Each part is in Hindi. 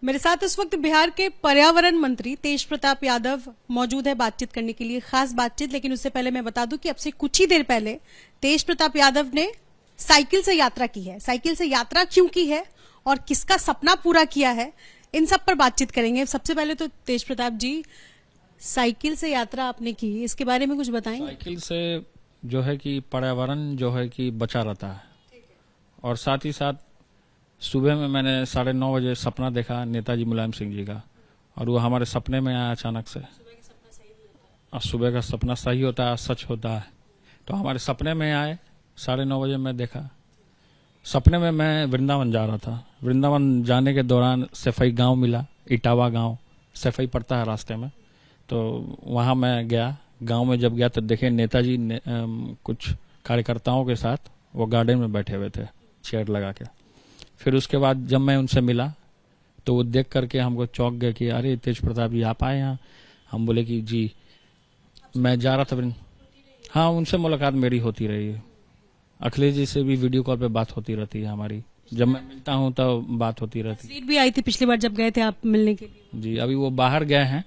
मेरे साथ इस वक्त बिहार के पर्यावरण मंत्री तेज प्रताप यादव मौजूद है बातचीत करने के लिए, खास बातचीत। लेकिन उससे पहले मैं बता दूं कि अब से कुछ ही देर पहले तेज प्रताप यादव ने साइकिल से यात्रा की है। साइकिल से यात्रा क्यों की है और किसका सपना पूरा किया है, इन सब पर बातचीत करेंगे। सबसे पहले तो तेज प्रताप जी, साइकिल से यात्रा आपने की, इसके बारे में कुछ बताएंगे? साइकिल से जो है कि पर्यावरण जो है कि बचा रहता है, और साथ ही साथ सुबह में मैंने 9:30 बजे सपना देखा नेताजी मुलायम सिंह जी का, और वो हमारे सपने में आया अचानक से। और सुबह का सपना सही होता है, सच होता है। तो हमारे सपने में आए, 9:30 बजे मैं देखा। सपने में मैं वृंदावन जा रहा था। वृंदावन जाने के दौरान सफाई गांव मिला, इटावा गांव, सफाई पड़ता है रास्ते में। तो वहां मैं गया। गांव में जब गया तो देखे नेताजी कुछ कार्यकर्ताओं के साथ वो गार्डन में बैठे हुए थे, चेयर लगा के। फिर उसके बाद जब मैं उनसे मिला तो वो देख करके हमको चौंक गए कि अरे तेज प्रताप जी आप आए यहाँ। हम बोले कि जी मैं जा रहा था। हाँ, उनसे मुलाकात मेरी होती रही है। अखिलेश जी से भी वीडियो कॉल पे बात होती रहती है हमारी। जब मैं मिलता हूँ तो बात होती रहती है। सीट भी आई थी पिछली बार जब गए थे आप मिलने के लिए। जी, अभी वो बाहर गए हैं,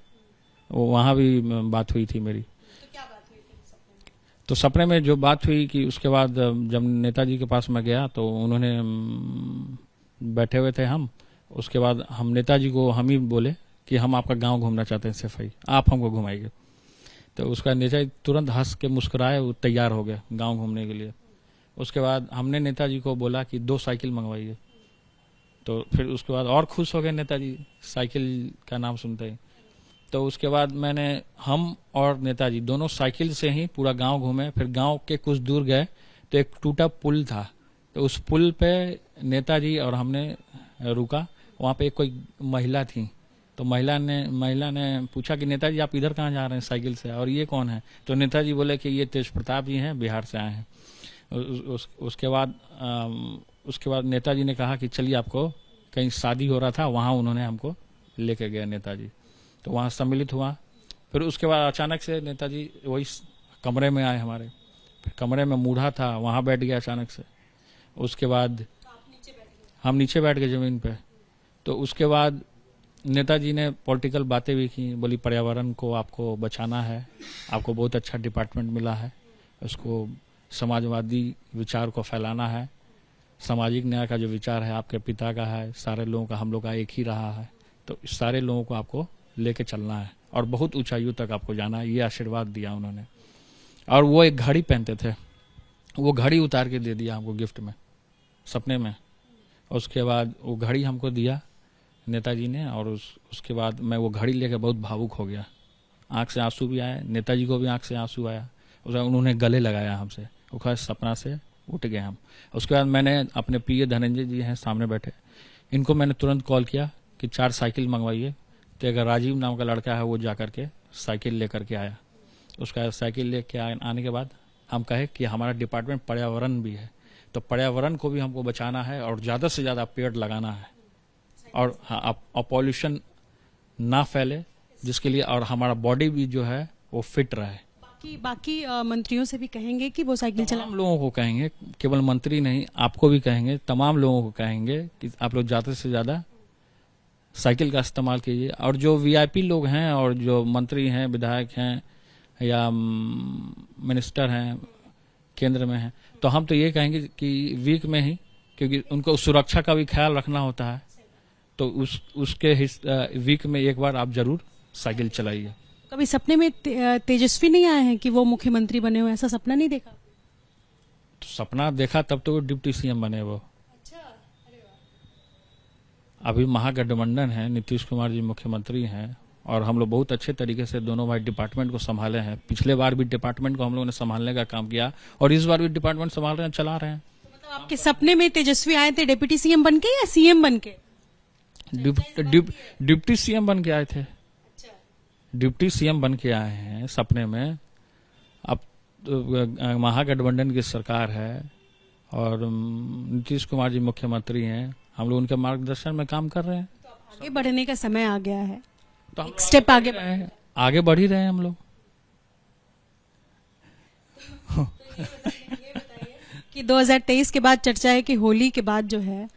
वहां भी बात हुई थी मेरी। तो क्या बात हुई थी सपने में? तो सपने में जो बात हुई कि उसके बाद जब नेताजी के पास मैं गया तो उन्होंने बैठे हुए थे हम। उसके बाद हम नेताजी को हम ही बोले कि हम आपका गांव घूमना चाहते हैं सफाई, आप हमको घुमाइए। तो उसका नेताजी तुरंत हंस के मुस्कुराए, वो तैयार हो गया गांव घूमने के लिए। उसके बाद हमने नेताजी को बोला कि 2 साइकिल मंगवाइए। तो फिर उसके बाद और खुश हो गए नेताजी साइकिल का नाम सुनते ही। तो उसके बाद हम और नेताजी दोनों साइकिल से ही पूरा गांव घूमे। फिर गांव के कुछ दूर गए तो एक टूटा पुल था। तो उस पुल पे नेताजी और हमने रुका। वहां पे कोई महिला थी। तो महिला ने पूछा कि नेताजी आप इधर कहाँ जा रहे हैं साइकिल से, और ये कौन है? तो नेताजी बोले कि ये तेज प्रताप जी हैं, बिहार से आए हैं। उसके बाद नेताजी ने कहा कि चलिए, आपको कहीं शादी हो रहा था, वहां उन्होंने हमको लेके गए नेताजी। तो वहां सम्मिलित हुआ। फिर उसके बाद अचानक से नेताजी वही कमरे में आए हमारे। फिर कमरे में मूढ़ा था, वहां बैठ गया अचानक से। उसके बाद हम नीचे बैठ गए जमीन पे। तो उसके बाद नेताजी ने पॉलिटिकल बातें भी की। बोली पर्यावरण को आपको बचाना है, आपको बहुत अच्छा डिपार्टमेंट मिला है, उसको समाजवादी विचार को फैलाना है, सामाजिक न्याय का जो विचार है आपके पिता का है, सारे लोगों का, हम लोग का एक ही रहा है। तो सारे लोगों को आपको लेके चलना है और बहुत ऊंचाइयों तक आपको जाना है, ये आशीर्वाद दिया उन्होंने। और वो एक घड़ी पहनते थे, वो घड़ी उतार के दे दिया हमको गिफ्ट में सपने में। उसके बाद वो घड़ी हमको दिया नेताजी ने, और उसके बाद मैं वो घड़ी लेकर बहुत भावुक हो गया। आंख से आंसू भी आए, नेताजी को भी आंख से आंसू आया। उन्होंने गले लगाया हमसे, वो कहा सपना से उठ गए हम। उसके बाद मैंने अपने प्रिय धनंजय जी हैं सामने बैठे, इनको मैंने तुरंत कॉल किया कि 4 साइकिल मंगवाइए। तो अगर राजीव नाम का लड़का है वो जा करके साइकिल लेकर के आया। उसका साइकिल लेके आने के बाद हम कहे कि हमारा डिपार्टमेंट पर्यावरण भी है, तो पर्यावरण को भी हमको बचाना है और ज़्यादा से ज़्यादा पेड़ लगाना है, और पॉल्यूशन ना फैले, जिसके लिए और हमारा बॉडी भी जो है वो फिट रहे। बाकी मंत्रियों से भी कहेंगे कि वो साइकिल चला। तमाम लोगों को कहेंगे, केवल मंत्री नहीं, आपको भी कहेंगे, तमाम लोगों को कहेंगे कि आप लोग ज़्यादा से ज़्यादा साइकिल का इस्तेमाल कीजिए। और जो वीआईपी लोग हैं और जो मंत्री हैं, विधायक हैं या मिनिस्टर हैं, केंद्र में हैं, तो हम तो ये कहेंगे कि वीक में ही, क्योंकि उनको सुरक्षा का भी ख्याल रखना होता है, तो उसके वीक में एक बार आप जरूर साइकिल चलाइए। कभी सपने में तेजस्वी नहीं आए हैं कि वो मुख्यमंत्री बने हो, ऐसा सपना नहीं देखा? तो सपना देखा तब तो वो डिप्टी सीएम बने वो। अच्छा, अरे वाह। अभी महागठबंधन है, नीतीश कुमार जी मुख्यमंत्री हैं, और हम लोग बहुत अच्छे तरीके से दोनों भाई डिपार्टमेंट को संभाले हैं। पिछले बार भी डिपार्टमेंट को हम लोगों ने संभालने का काम किया, और इस बार भी डिपार्टमेंट संभाल रहे हैं, चला रहे हैं। तो मतलब आपके सपने में तेजस्वी आए थे डिप्टी सीएम बन के या सीएम बन के? डिप्टी सीएम बन के आए थे। डिप्टी सीएम बन के आए हैं सपने में। अब तो महागठबंधन की सरकार है और नीतीश कुमार जी मुख्यमंत्री हैं, हम लोग उनके मार्गदर्शन में काम कर रहे हैं। तो आगे बढ़ने का समय आ गया है, तो हम एक स्टेप आगे बढ़ ही रहे हैं हम लोग। ये बताइए कि 2023 के बाद चर्चा है कि होली के बाद जो है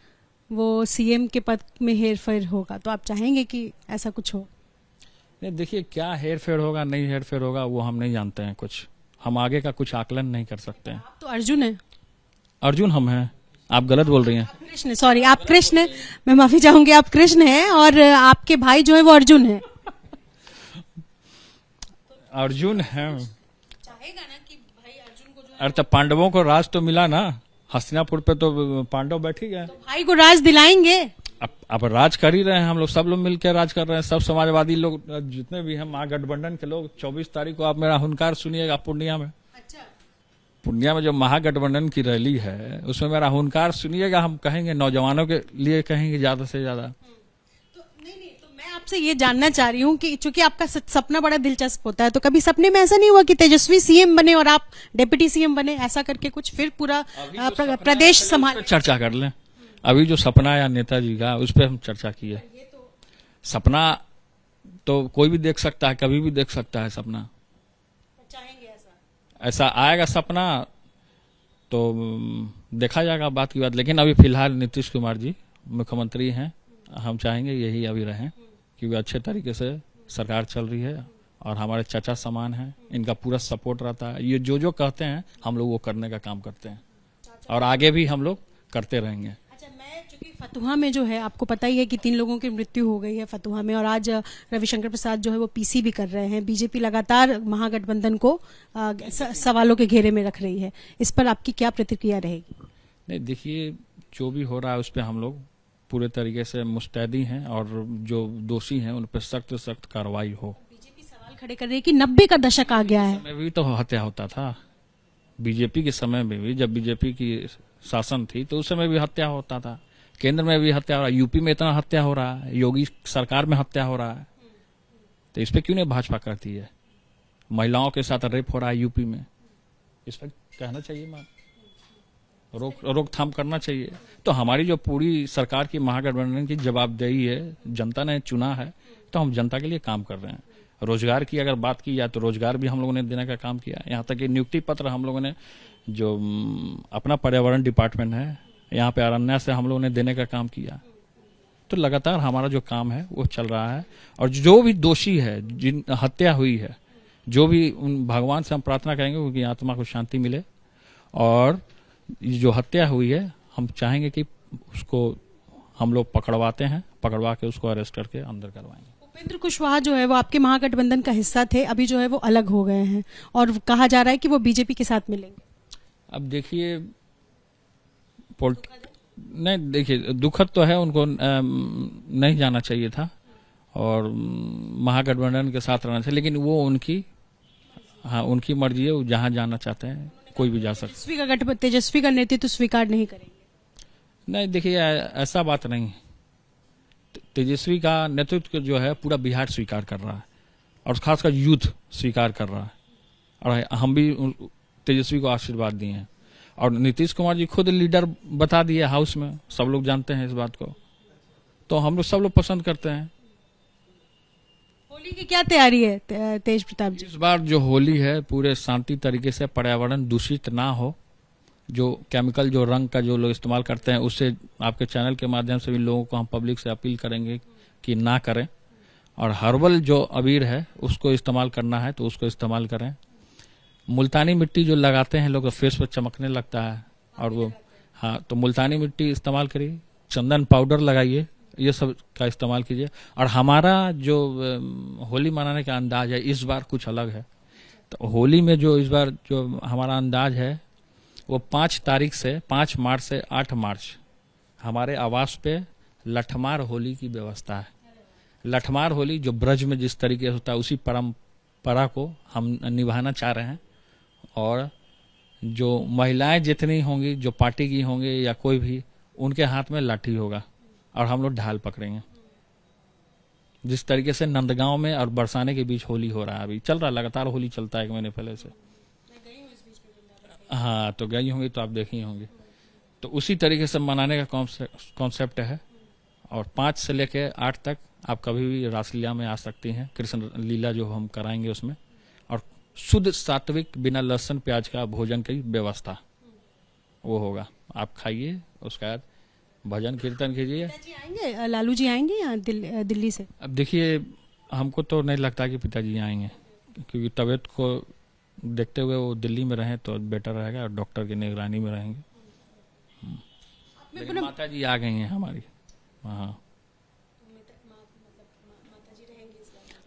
वो सीएम के पद में हेर फेर होगा, तो आप चाहेंगे कि ऐसा कुछ हो? नहीं, देखिए क्या हेर फेर होगा नहीं हेर फेर होगा वो हम नहीं जानते हैं कुछ, हम आगे का कुछ आकलन नहीं कर सकते हैं। आप तो अर्जुन है। अर्जुन हम हैं, आप गलत बोल रही हैं। कृष्ण, सॉरी, आप कृष्ण हैं, मैं माफी चाहूंगी, आप कृष्ण हैं और आपके भाई जो है वो अर्जुन है। अर्जुन है। चाहेगा ना कि भाई अर्जुन को जो अरे तो पांडवों को राज तो मिला ना, हस्तिनापुर पे तो पांडव बैठ ही गए। भाई को राज दिलाएंगे। अब राज कर ही रहे हैं हम लोग, सब लोग मिलकर राज कर रहे हैं, सब समाजवादी लोग जितने भी हैं महागठबंधन के लोग। 24 तारीख को आप मेरा हुनकार सुनिएगा पूर्णिया में। अच्छा, पूर्णिया में जो महागठबंधन की रैली है उसमें मेरा हुनकार सुनिएगा, हम कहेंगे नौजवानों के लिए कहेंगे ज्यादा से ज्यादा। तो नहीं, तो मैं आपसे ये जानना चाह रही हूँ कि चूंकि आपका सपना बड़ा दिलचस्प होता है, तो कभी सपने में ऐसा नहीं हुआ कि तेजस्वी सीएम बने और आप डिप्टी सीएम बने, ऐसा करके कुछ, फिर पूरा प्रदेश संभाल? चर्चा कर लें, अभी जो सपना या नेताजी का उस पर हम चर्चा की है। सपना तो कोई भी देख सकता है, कभी भी देख सकता है सपना। चाहेंगे ऐसा? ऐसा आएगा सपना तो देखा जाएगा, बात की बात। लेकिन अभी फिलहाल नीतीश कुमार जी मुख्यमंत्री हैं, हम चाहेंगे यही अभी रहें, क्योंकि अच्छे तरीके से सरकार चल रही है और हमारे चाचा समान हैं, इनका पूरा सपोर्ट रहता है। ये जो कहते हैं हम लोग वो करने का काम करते हैं और आगे भी हम लोग करते रहेंगे। चूंकि फतुहा में जो है आपको पता ही है कि 3 लोगों की मृत्यु हो गई है फतुहा में, और आज रविशंकर प्रसाद जो है वो पीसी भी कर रहे हैं। बीजेपी लगातार महागठबंधन को सवालों के घेरे में रख रही है, इस पर आपकी क्या प्रतिक्रिया रहेगी? नहीं, देखिए जो भी हो रहा है उस पर हम लोग पूरे तरीके से मुस्तैदी हैं और जो दोषी हैं उन पर सख्त सख्त कार्रवाई हो। बीजेपी सवाल खड़े कर रही है कि 90 का दशक आ गया है। में भी तो हत्या होता था, बीजेपी के समय में भी, जब बीजेपी की शासन थी तो उस समय भी हत्या होता था, केंद्र में भी हत्या हो रहा है, यूपी में इतना हत्या हो रहा है, योगी सरकार में हत्या हो रहा है, तो इस पे क्यों नहीं भाजपा करती है? महिलाओं के साथ रेप हो रहा है यूपी में, इस पर कहना चाहिए, रोकथाम करना चाहिए। तो हमारी जो पूरी सरकार की महागठबंधन की जवाबदेही है, जनता ने चुना है तो हम जनता के लिए काम कर रहे हैं। रोजगार की अगर बात की जाए तो रोजगार भी हम लोगों ने देने का काम किया, यहाँ तक कि नियुक्ति पत्र हम लोगों ने, जो अपना पर्यावरण डिपार्टमेंट है यहाँ पे अरण्या से हम लोगों ने देने का काम किया। तो लगातार हमारा जो काम है वो चल रहा है और जो भी दोषी है, जिन हत्या हुई है, जो भी भगवान से हम प्रार्थना करेंगे उनकी आत्मा को शांति मिले, और जो हत्या हुई है हम चाहेंगे कि उसको हम लोग पकड़वा के उसको अरेस्ट करके अंदर करवाएंगे। उपेंद्र कुशवाहा जो है वो आपके महागठबंधन का हिस्सा थे, अभी जो है वो अलग हो गए हैं और कहा जा रहा है कि वो बीजेपी के साथ मिलेंगे। अब देखिए नहीं, देखिए दुखद तो है, उनको नहीं जाना चाहिए था और महागठबंधन के साथ रहना चाहिए, लेकिन वो उनकी मर्जी है, वो जहां जाना चाहते हैं कोई भी जा सकता है। तेजस्वी का नेतृत्व स्वीकार नहीं करेंगे? नहीं, देखिए ऐसा बात नहीं है। तेजस्वी का नेतृत्व जो है पूरा बिहार स्वीकार कर रहा है और खासकर यूथ स्वीकार कर रहा है, और हम भी तेजस्वी को आशीर्वाद दिए हैं। और नीतीश कुमार जी खुद लीडर बता दिए हाउस में, सब लोग जानते हैं इस बात को, तो हम लोग सब लोग पसंद करते हैं। होली की क्या तैयारी है तेज प्रताप जी? इस बार जो होली है पूरे शांति तरीके से, पर्यावरण दूषित ना हो, जो केमिकल जो रंग का जो लोग इस्तेमाल करते हैं उससे आपके चैनल के माध्यम से भी लोगों को हम पब्लिक से अपील करेंगे कि ना करें, और हर्बल जो अबीर है उसको इस्तेमाल करना है तो उसको इस्तेमाल करें। मुल्तानी मिट्टी जो लगाते हैं लोग तो फेस पर चमकने लगता है, और वो तो मुल्तानी मिट्टी इस्तेमाल करिए, चंदन पाउडर लगाइए, ये सब का इस्तेमाल कीजिए। और हमारा जो होली मनाने का अंदाज है इस बार कुछ अलग है। तो होली में जो इस बार जो हमारा अंदाज है वो 5 मार्च से 8 मार्च हमारे आवास पे लठमार होली की व्यवस्था है। लठमार होली जो ब्रज में जिस तरीके से होता है उसी परंपरा को हम निभाना चाह रहे हैं, और जो महिलाएं जितनी होंगी, जो पार्टी की होंगी या कोई भी, उनके हाथ में लाठी होगा और हम लोग ढाल पकड़ेंगे। जिस तरीके से नंदगांव में और बरसाने के बीच होली हो रहा है, अभी चल रहा है, लगातार होली चलता है 1 महीने पहले से। हाँ, तो गई होंगी तो आप देखी होंगी। तो उसी तरीके से मनाने का कॉन्सेप्ट है, और 5 से लेकर 8 तक आप कभी भी रासलीला में आ सकती हैं। कृष्ण लीला जो हम कराएंगे उसमें, और शुद्ध सात्विक बिना लहसुन प्याज का भोजन की व्यवस्था वो होगा। आप खाइए, उसके बाद भजन कीर्तन कीजिए। पिताजी आएंगे, लालू जी आएंगे यहाँ दिल्ली से? अब देखिए, हमको तो नहीं लगता कि पिताजी आएंगे, क्योंकि तबीयत को देखते हुए वो दिल्ली में रहें तो बेटर रहेगा और डॉक्टर की निगरानी में रहेंगे। लेकिन माता जी आ गई हैं हमारी। हाँ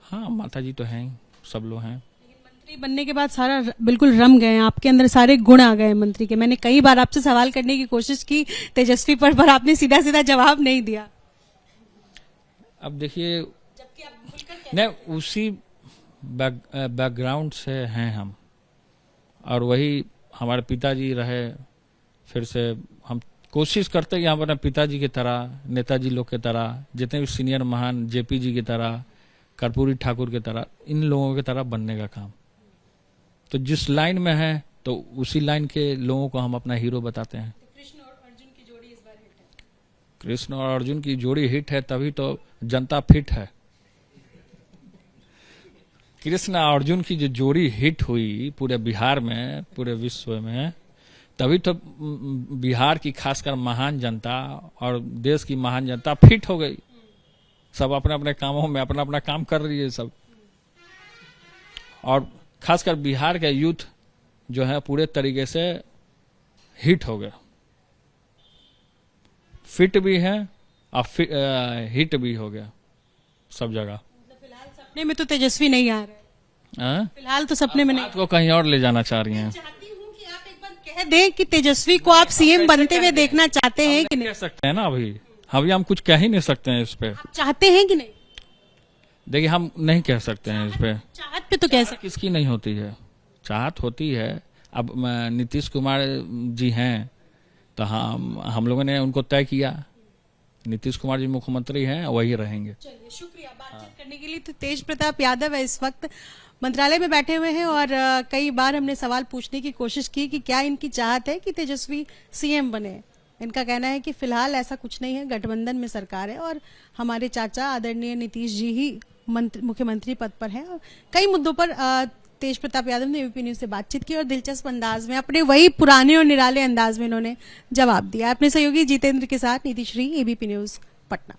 हाँ, माता जी तो हैं, सब लोग हैं। मंत्री बनने के बाद सारा बिल्कुल रम गए हैं, आपके अंदर सारे गुण आ गए हैं मंत्री के। मैंने कई बार आपसे सवाल करने की कोशिश की तेजस्वी पर आपने सीधा सीधा जवाब नहीं दिया। अब देखिए, जबकि आप खुलकर नहीं, उसी बैकग्राउंड से हैं हम, और वही हमारे पिताजी रहे। फिर से हम कोशिश करते हैं कि हम अपने पिताजी की तरह, नेताजी लोग की तरह, जितने भी सीनियर महान, जेपी जी की तरह, कर्पूरी ठाकुर की तरह, इन लोगों की तरह बनने का काम। तो जिस लाइन में है तो उसी लाइन के लोगों को हम अपना हीरो बताते हैं। कृष्ण और अर्जुन की जोड़ी इस बार हिट है। कृष्ण और अर्जुन की जोड़ी हिट है, तभी तो जनता फिट है। कृष्ण और अर्जुन की जो जोड़ी हिट हुई पूरे बिहार में, पूरे विश्व में, तभी तो बिहार की खासकर महान जनता और देश की महान जनता फिट हो गई। सब अपने अपने कामों में अपना अपना काम कर रही है सब, और खासकर बिहार के यूथ जो है पूरे तरीके से हिट हो गया, फिट भी है और हिट भी हो गया सब जगह। फिलहाल सपने में तो तेजस्वी नहीं आ रहे, फिलहाल तो सपने में नहीं। बात को कहीं और ले जाना चाह रही हैं। चाहती हूँ कि आप एक बार कह दें कि तेजस्वी को आप सीएम बनते हुए देखना चाहते हैं कि नहीं? कह सकते हैं ना, अभी हम कुछ कह ही नहीं सकते हैं इस पे। आप चाहते हैं कि नहीं? देखिए, हम नहीं कह सकते हैं इस पे। चाहत पे तो कह सकते। किसकी नहीं होती है, चाहत होती है। अब नीतीश कुमार जी हैं तो हम लोगों ने उनको तय किया, नीतीश कुमार जी मुख्यमंत्री हैं, वही रहेंगे। चलिए, शुक्रिया बातचीत करने के लिए। तो तेज प्रताप यादव है, इस वक्त मंत्रालय में बैठे हुए हैं, और कई बार हमने सवाल पूछने की कोशिश की कि क्या इनकी चाहत है कि तेजस्वी सीएम बने। इनका कहना है कि फिलहाल ऐसा कुछ नहीं है, गठबंधन में सरकार है और हमारे चाचा आदरणीय नीतीश जी ही मुख्यमंत्री पद पर हैं। और कई मुद्दों पर तेज प्रताप यादव ने एबीपी न्यूज से बातचीत की और दिलचस्प अंदाज में, अपने वही पुराने और निराले अंदाज में इन्होंने जवाब दिया। अपने सहयोगी जितेंद्र के साथ नीति श्री, एबीपी न्यूज, पटना।